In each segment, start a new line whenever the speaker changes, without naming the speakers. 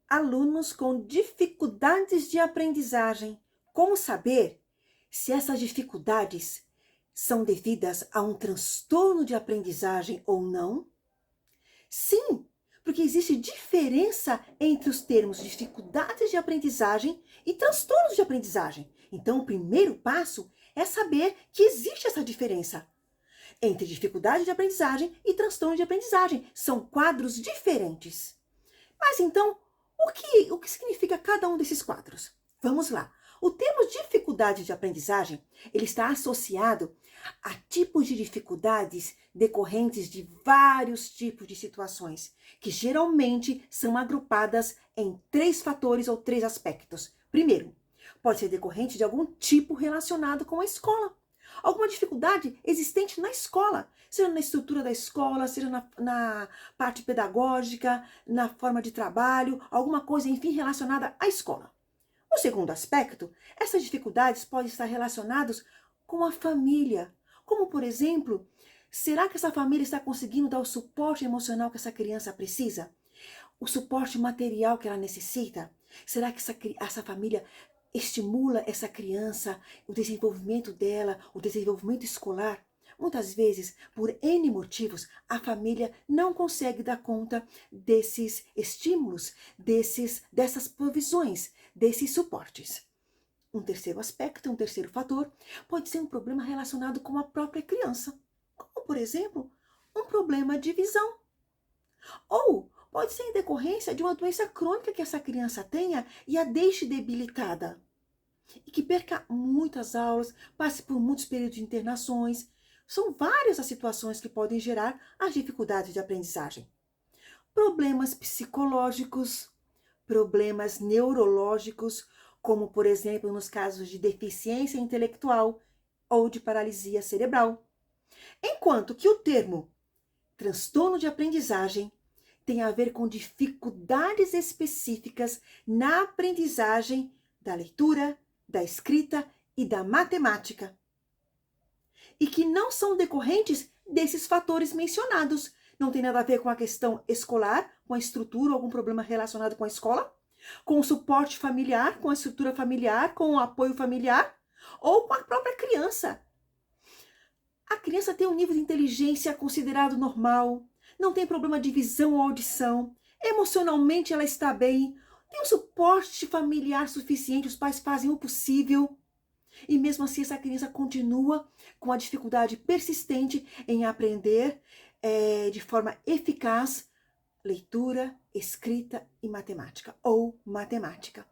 Alunos com dificuldades de aprendizagem. Como saber se essas dificuldades são devidas a um transtorno de aprendizagem ou não? Sim, porque existe diferença entre os termos dificuldades de aprendizagem e transtornos de aprendizagem. Então, o primeiro passo é saber que existe essa diferença entre dificuldade de aprendizagem e transtorno de aprendizagem. São quadros diferentes. Mas então, o que significa cada um desses quadros? Vamos lá. O termo dificuldade de aprendizagem, ele está associado a tipos de dificuldades decorrentes de vários tipos de situações, que geralmente são agrupadas em 3 fatores ou 3 aspectos. Primeiro, pode ser decorrente de algum tipo relacionado com a escola. Alguma dificuldade existente na escola, seja na estrutura da escola, seja na parte pedagógica, na forma de trabalho, alguma coisa, enfim, relacionada à escola. O segundo aspecto, essas dificuldades podem estar relacionadas com a família. Como, por exemplo, será que essa família está conseguindo dar o suporte emocional que essa criança precisa? O suporte material que ela necessita? Será que essa família estimula essa criança, o desenvolvimento dela, o desenvolvimento escolar? Muitas vezes, por N motivos, a família não consegue dar conta desses estímulos, dessas provisões, desses suportes. Um terceiro aspecto, um terceiro fator, pode ser um problema relacionado com a própria criança, como, por exemplo, um problema de visão. Ou pode ser em decorrência de uma doença crônica que essa criança tenha e a deixe debilitada. E que perca muitas aulas, passe por muitos períodos de internações. São várias as situações que podem gerar as dificuldades de aprendizagem. Problemas psicológicos, problemas neurológicos, como por exemplo nos casos de deficiência intelectual ou de paralisia cerebral. Enquanto que o termo transtorno de aprendizagem tem a ver com dificuldades específicas na aprendizagem da leitura, da escrita e da matemática. E que não são decorrentes desses fatores mencionados. Não tem nada a ver com a questão escolar, com a estrutura, algum problema relacionado com a escola, com o suporte familiar, com a estrutura familiar, com o apoio familiar, ou com a própria criança. A criança tem um nível de inteligência considerado normal, não tem problema de visão ou audição, emocionalmente ela está bem, tem um suporte familiar suficiente, os pais fazem o possível. E mesmo assim essa criança continua com a dificuldade persistente em aprender de forma eficaz leitura, escrita e matemática, ou matemática.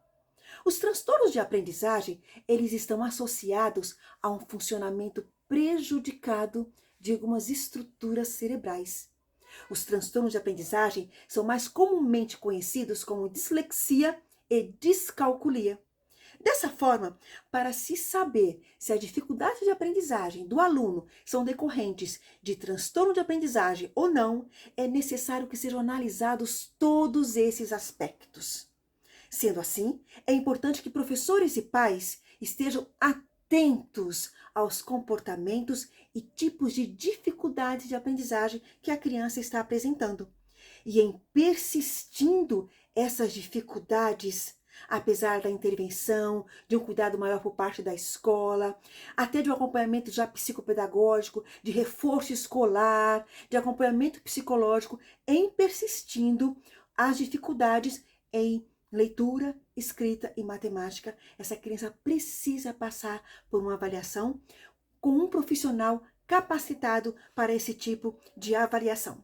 Os transtornos de aprendizagem, eles estão associados a um funcionamento prejudicado de algumas estruturas cerebrais. Os transtornos de aprendizagem são mais comumente conhecidos como dislexia e descalculia. Dessa forma, para se saber se a dificuldade de aprendizagem do aluno são decorrentes de transtorno de aprendizagem ou não, é necessário que sejam analisados todos esses aspectos. Sendo assim, é importante que professores e pais estejam atentos aos comportamentos e tipos de dificuldades de aprendizagem que a criança está apresentando. E em persistindo essas dificuldades, apesar da intervenção, de um cuidado maior por parte da escola, até de um acompanhamento já psicopedagógico, de reforço escolar, de acompanhamento psicológico, em persistindo as dificuldades em leitura, escrita e matemática, essa criança precisa passar por uma avaliação com um profissional capacitado para esse tipo de avaliação.